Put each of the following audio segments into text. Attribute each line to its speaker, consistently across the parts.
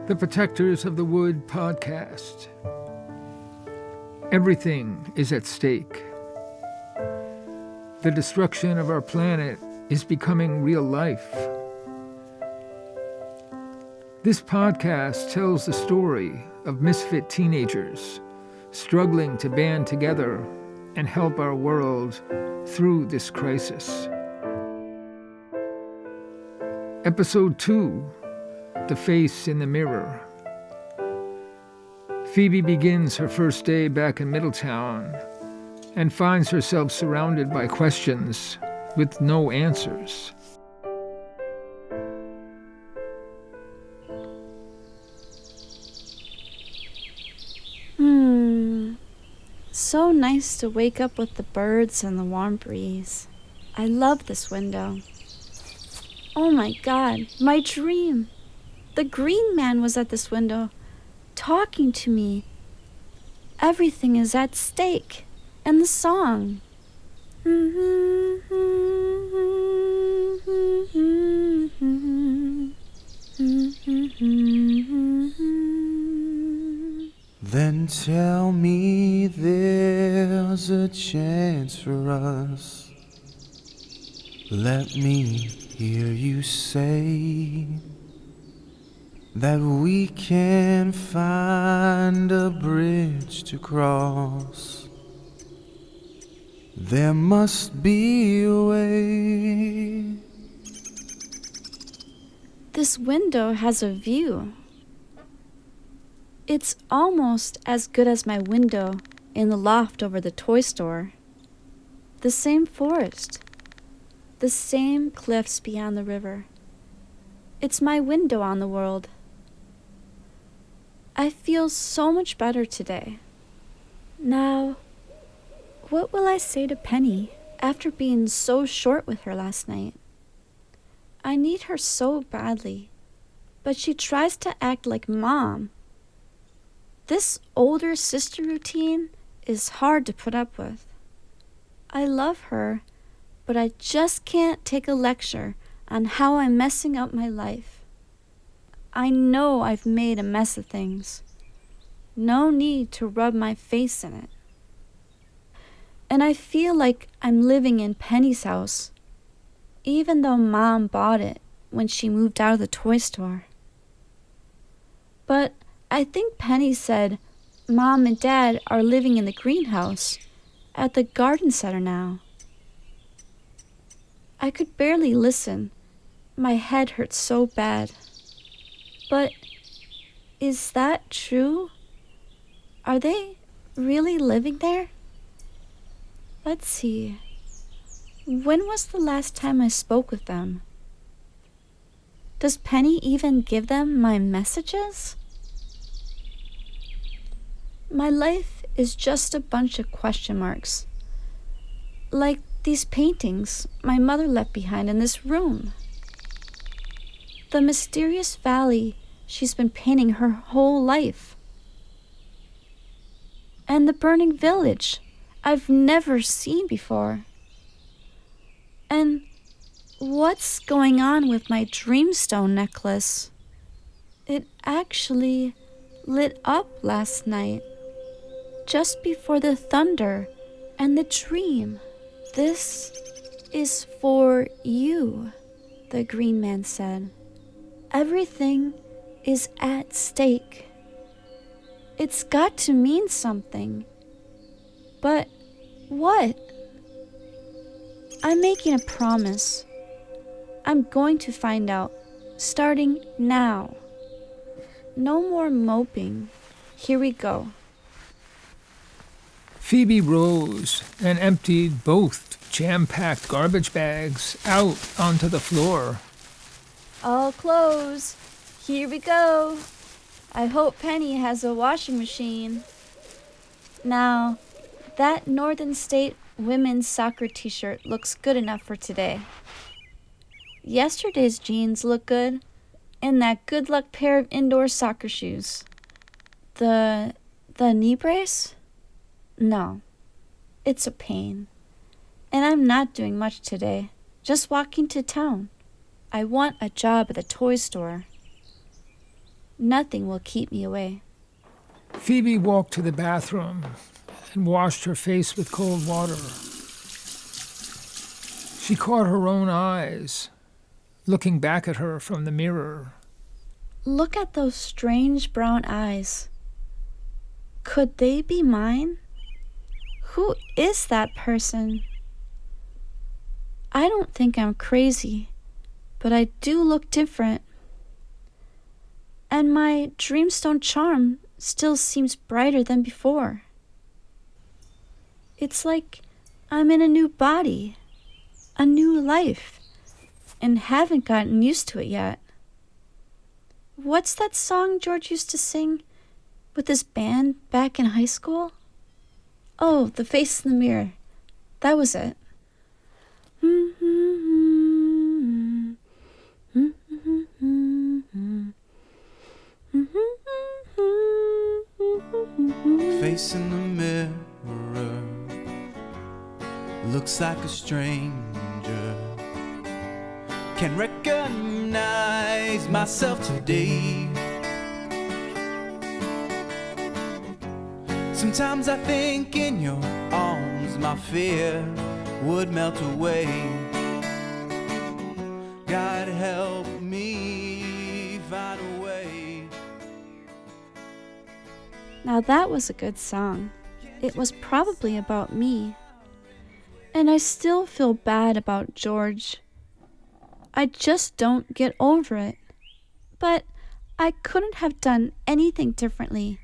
Speaker 1: The Protectors of the Wood podcast. Everything is at stake. The destruction of our planet is becoming real life. This podcast tells the story of misfit teenagers struggling to band together and help our world through this crisis. Episode 2, The Face in the Mirror. Phoebe begins her first day back in Middletown and finds herself surrounded by questions with no answers.
Speaker 2: So nice to wake up with the birds and the warm breeze. I love this window. Oh my God, my dream! The green man was at this window, talking to me. Everything is at stake. And the song.
Speaker 3: Then tell me there's a chance for us. Let me hear you say that we can find a bridge to cross. There must be a way.
Speaker 2: This window has a view. It's almost as good as my window in the loft over the toy store. The same forest. The same cliffs beyond the river. It's my window on the world. I feel so much better today. Now, what will I say to Penny after being so short with her last night? I need her so badly, but she tries to act like Mom. This older sister routine is hard to put up with. I love her, but I just can't take a lecture on how I'm messing up my life. I know I've made a mess of things. No need to rub my face in it. And I feel like I'm living in Penny's house, even though Mom bought it when she moved out of the toy store. But I think Penny said Mom and Dad are living in the greenhouse at the garden center now. I could barely listen. My head hurt so bad. But is that true? Are they really living there? Let's see. When was the last time I spoke with them? Does Penny even give them my messages? My life is just a bunch of question marks. Like these paintings my mother left behind in this room. The mysterious valley she's been painting her whole life. And the burning village I've never seen before. And what's going on with my dreamstone necklace? It actually lit up last night, just before the thunder and the dream. This is for you, the green man said. Everything is at stake. It's got to mean something. But what? I'm making a promise. I'm going to find out, starting now. No more moping. Here we go.
Speaker 1: Phoebe rose and emptied both jam-packed garbage bags out onto the floor.
Speaker 2: All clothes. Here we go. I hope Penny has a washing machine. Now, that Northern State women's soccer t-shirt looks good enough for today. Yesterday's jeans look good, and that good luck pair of indoor soccer shoes. The knee brace? No, it's a pain. And I'm not doing much today, just walking to town. I want a job at the toy store. Nothing will keep me away.
Speaker 1: Phoebe walked to the bathroom and washed her face with cold water. She caught her own eyes, looking back at her from the mirror.
Speaker 2: Look at those strange brown eyes. Could they be mine? Who is that person? I don't think I'm crazy, but I do look different. And my dreamstone charm still seems brighter than before. It's like I'm in a new body, a new life, and haven't gotten used to it yet. What's that song George used to sing with his band back in high school? Oh, The Face in the Mirror. That was it.
Speaker 3: Face in the mirror looks like a stranger. Can recognize myself today. Sometimes I think in your arms my fear would melt away. God help me find a way.
Speaker 2: Now that was a good song. It was probably about me. And I still feel bad about George. I just don't get over it. But I couldn't have done anything differently.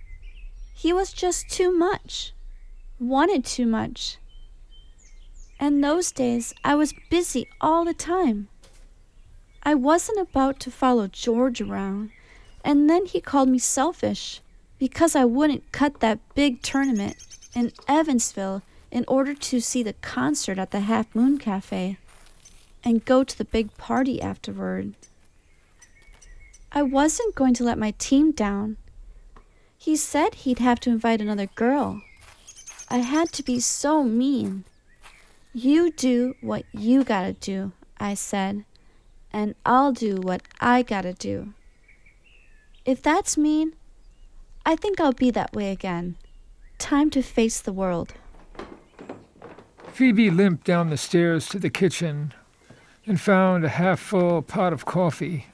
Speaker 2: He was just too much. Wanted too much. And those days I was busy all the time. I wasn't about to follow George around, and then he called me selfish because I wouldn't cut that big tournament in Evansville in order to see the concert at the Half Moon Cafe and go to the big party afterward. I wasn't going to let my team down. He said he'd have to invite another girl. I had to be so mean. You do what you gotta do, I said, and I'll do what I gotta do. If that's mean, I think I'll be that way again. Time to face the world.
Speaker 1: Phoebe limped down the stairs to the kitchen and found a half-full pot of coffee.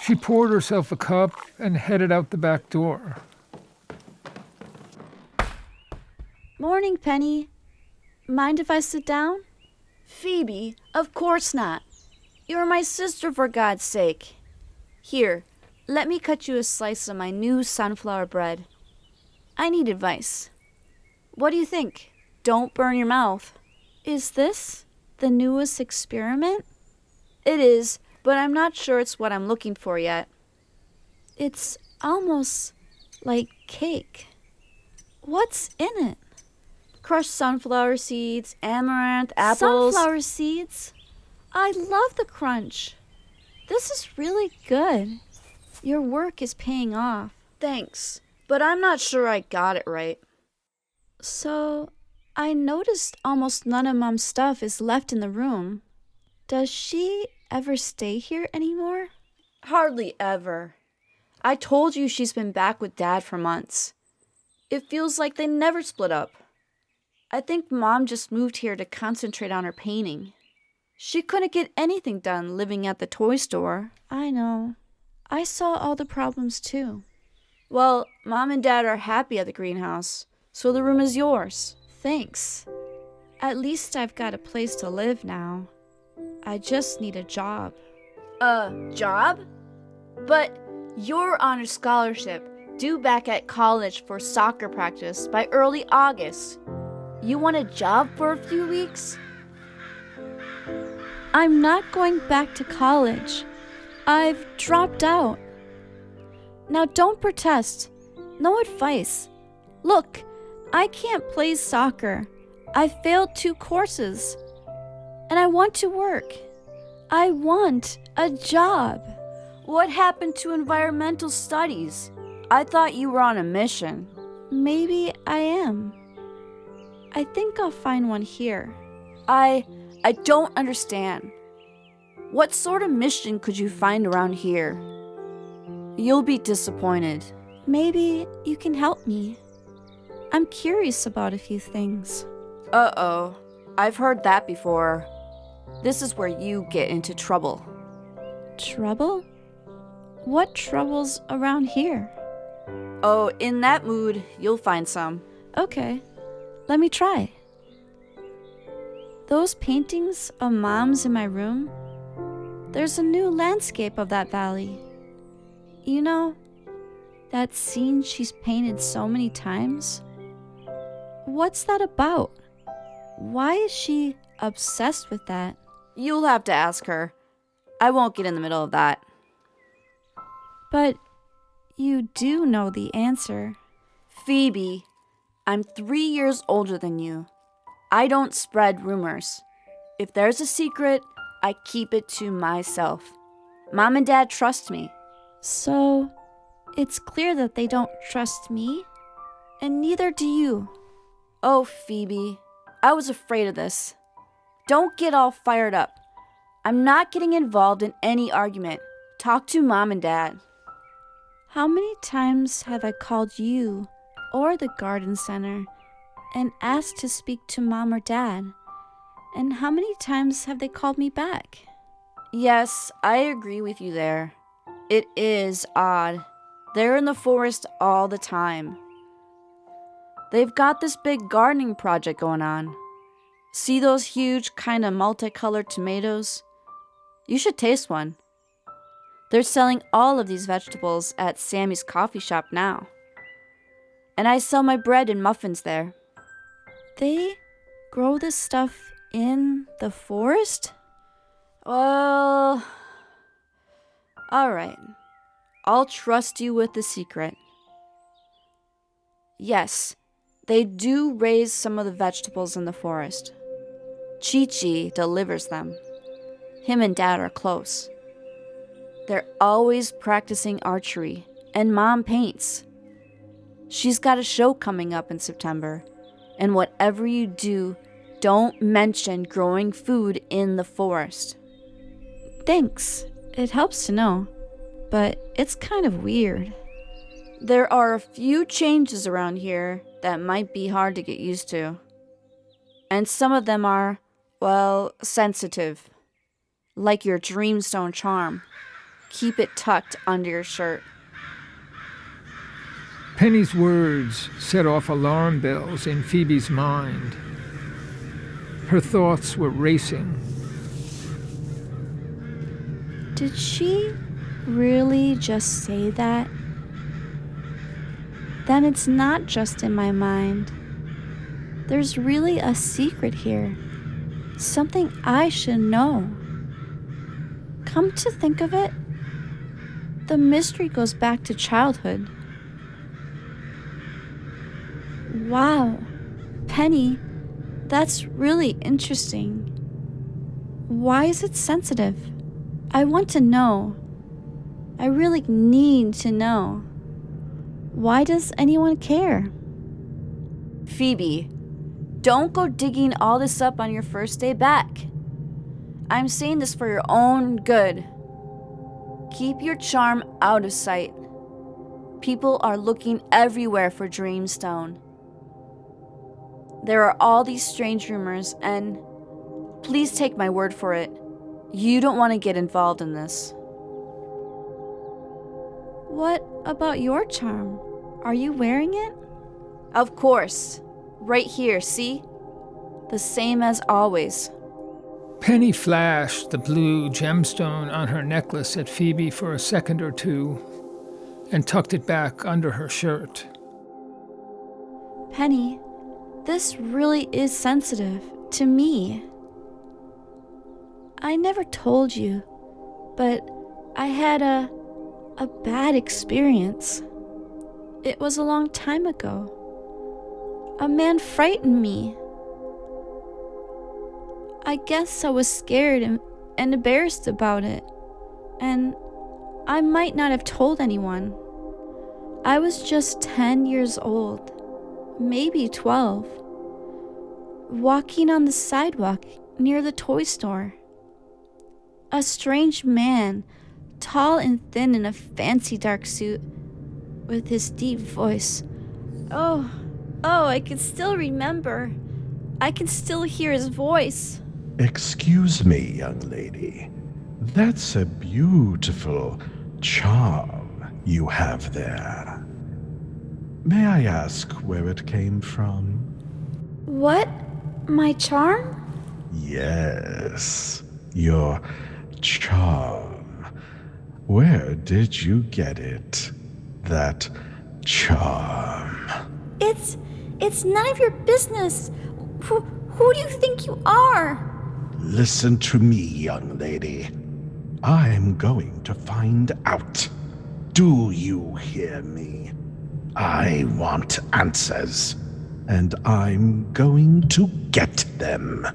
Speaker 1: She poured herself a cup and headed out the back door.
Speaker 2: Morning, Penny. Mind if I sit down?
Speaker 4: Phoebe, of course not. You're my sister, for God's sake. Here, let me cut you a slice of my new sunflower bread. I need advice. What do you think? Don't burn your mouth.
Speaker 2: Is this the newest experiment?
Speaker 4: It is, but I'm not sure it's what I'm looking for yet.
Speaker 2: It's almost like cake. What's in it?
Speaker 4: Crushed sunflower seeds, amaranth, apples.
Speaker 2: Sunflower seeds? I love the crunch. This is really good. Your work is paying off.
Speaker 4: Thanks, but I'm not sure I got it right.
Speaker 2: So, I noticed almost none of Mom's stuff is left in the room. Does she ever stay here anymore?
Speaker 4: Hardly ever. I told you she's been back with Dad for months. It feels like they never split up. I think Mom just moved here to concentrate on her painting. She couldn't get anything done living at the toy store.
Speaker 2: I know. I saw all the problems too.
Speaker 4: Well, Mom and Dad are happy at the greenhouse, so the room is yours.
Speaker 2: Thanks. At least I've got a place to live now. I just need a job.
Speaker 4: A job? But you're on a scholarship, due back at college for soccer practice by early August. You want a job for a few weeks?
Speaker 2: I'm not going back to college. I've dropped out. Now don't protest. No advice. Look, I can't play soccer. I failed 2 courses. And I want to work. I want a job.
Speaker 4: What happened to environmental studies? I thought you were on a mission.
Speaker 2: Maybe I am. I think I'll find one here.
Speaker 4: I don't understand. What sort of mission could you find around here? You'll be disappointed.
Speaker 2: Maybe you can help me. I'm curious about a few things.
Speaker 4: Uh-oh, I've heard that before. This is where you get into trouble.
Speaker 2: Trouble? What trouble's around here?
Speaker 4: Oh, in that mood, you'll find some.
Speaker 2: Okay, let me try. Those paintings of Mom's in my room, there's a new landscape of that valley. You know, that scene she's painted so many times? What's that about? Why is she obsessed with that?
Speaker 4: You'll have to ask her. I won't get in the middle of that.
Speaker 2: But you do know the answer.
Speaker 4: Phoebe, I'm 3 years older than you. I don't spread rumors. If there's a secret, I keep it to myself. Mom and Dad trust me.
Speaker 2: So, it's clear that they don't trust me, and neither do you.
Speaker 4: Oh, Phoebe, I was afraid of this. Don't get all fired up. I'm not getting involved in any argument. Talk to Mom and Dad.
Speaker 2: How many times have I called you or the garden center and asked to speak to Mom or Dad? And how many times have they called me back?
Speaker 4: Yes, I agree with you there. It is odd. They're in the forest all the time. They've got this big gardening project going on. See those huge, kind of multicolored tomatoes? You should taste one. They're selling all of these vegetables at Sammy's coffee shop now. And I sell my bread and muffins there.
Speaker 2: They grow this stuff in the forest?
Speaker 4: Well, all right. I'll trust you with the secret. Yes, they do raise some of the vegetables in the forest. Chi-Chi delivers them. Him and Dad are close. They're always practicing archery, and Mom paints. She's got a show coming up in September, and whatever you do, don't mention growing food in the forest.
Speaker 2: Thanks. It helps to know, but it's kind of weird.
Speaker 4: There are a few changes around here that might be hard to get used to. And some of them are, well, sensitive. Like your Dreamstone charm. Keep it tucked under your shirt.
Speaker 1: Penny's words set off alarm bells in Phoebe's mind. Her thoughts were racing.
Speaker 2: Did she really just say that? Then it's not just in my mind. There's really a secret here. Something I should know. Come to think of it, the mystery goes back to childhood. Wow, Penny, that's really interesting. Why is it sensitive? I want to know. I really need to know. Why does anyone care?
Speaker 4: Phoebe, don't go digging all this up on your first day back. I'm saying this for your own good. Keep your charm out of sight. People are looking everywhere for Dreamstone. There are all these strange rumors, and please take my word for it, you don't want to get involved in this.
Speaker 2: What about your charm? Are you wearing it?
Speaker 4: Of course. Right here, see? The same as always.
Speaker 1: Penny flashed the blue gemstone on her necklace at Phoebe for a second or two and tucked it back under her shirt.
Speaker 2: Penny, this really is sensitive to me. I never told you, but I had a bad experience. It was a long time ago. A man frightened me. I guess I was scared and embarrassed about it, and I might not have told anyone. I was just 10 years old, maybe 12, walking on the sidewalk near the toy store. A strange man, tall and thin in a fancy dark suit, with his deep voice. Oh, I can still remember. I can still hear his voice.
Speaker 5: Excuse me, young lady. That's a beautiful charm you have there. May I ask where it came from?
Speaker 2: What? My charm?
Speaker 5: Yes, your charm. Where did you get it? That charm.
Speaker 2: It's none of your business. Who do you think you are?
Speaker 5: Listen to me, young lady. I'm going to find out. Do you hear me? I want answers, and I'm going to get them.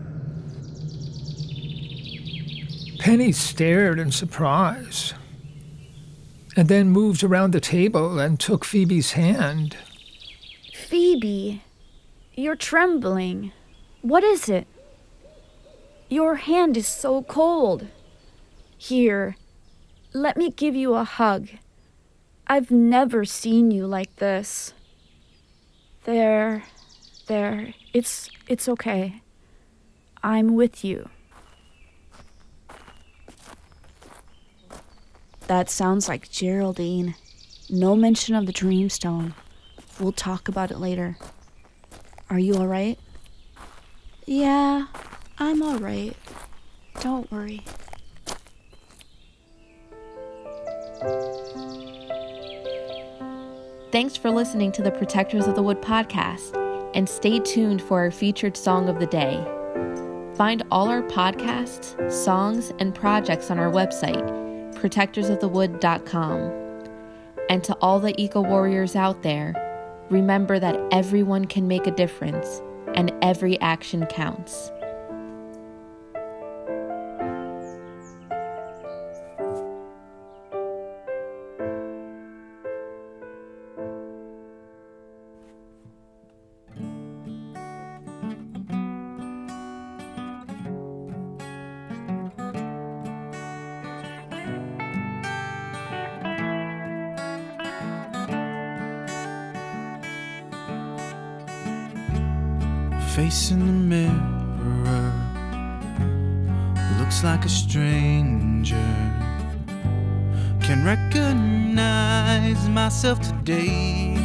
Speaker 1: Penny stared in surprise, and then moved around the table and took Phoebe's hand.
Speaker 2: Phoebe, you're trembling. What is it? Your hand is so cold. Here, let me give you a hug. I've never seen you like this. There, it's okay. I'm with you.
Speaker 4: That sounds like Geraldine. No mention of the Dreamstone. We'll talk about it later. Are you all right?
Speaker 2: Yeah, I'm all right. Don't worry.
Speaker 6: Thanks for listening to the Protectors of the Wood podcast, and stay tuned for our featured song of the day. Find all our podcasts, songs, and projects on our website, protectorsofthewood.com. And to all the eco-warriors out there, remember that everyone can make a difference, and every action counts.
Speaker 3: Face in the mirror looks like a stranger. Can recognize myself today.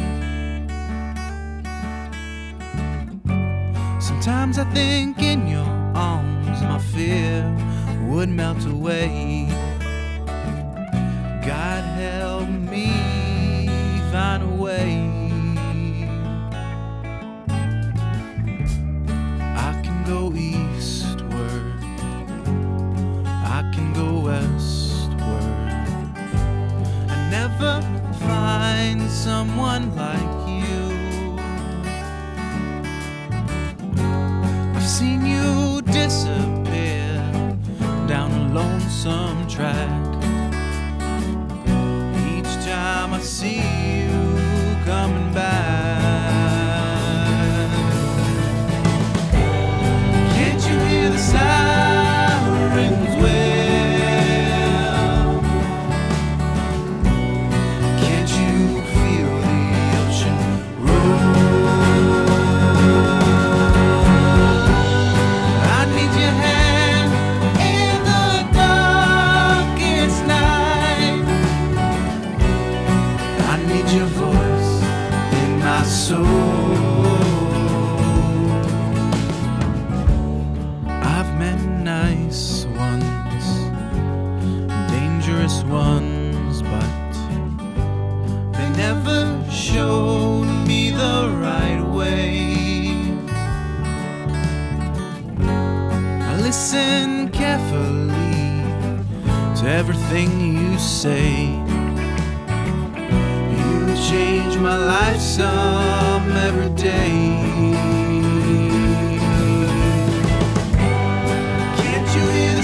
Speaker 3: Sometimes I think in your arms my fear would melt away. God help me find a way. Go eastward, I can go westward, and never find someone like you. I've seen you disappear down a lonesome track. Each time I see you coming back. Hear the sirens wail. Can't you feel the ocean roll? I need your hand in the darkest night. I need your voice in my soul. Nice ones, dangerous ones, but they never showed me the right way. I listen carefully to everything you say. You change my life some every day.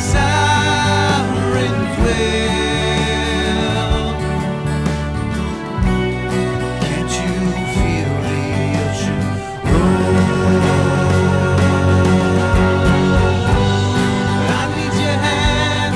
Speaker 3: Sirens wail. Can't you feel the ocean roll? I need your hand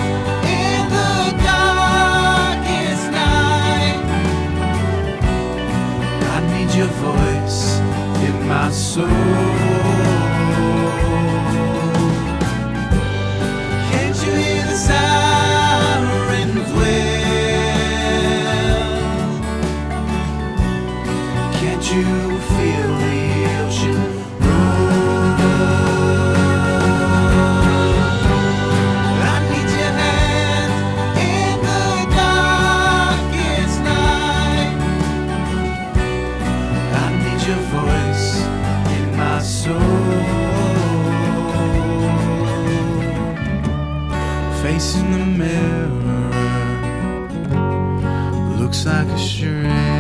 Speaker 3: face in the mirror looks like a stranger.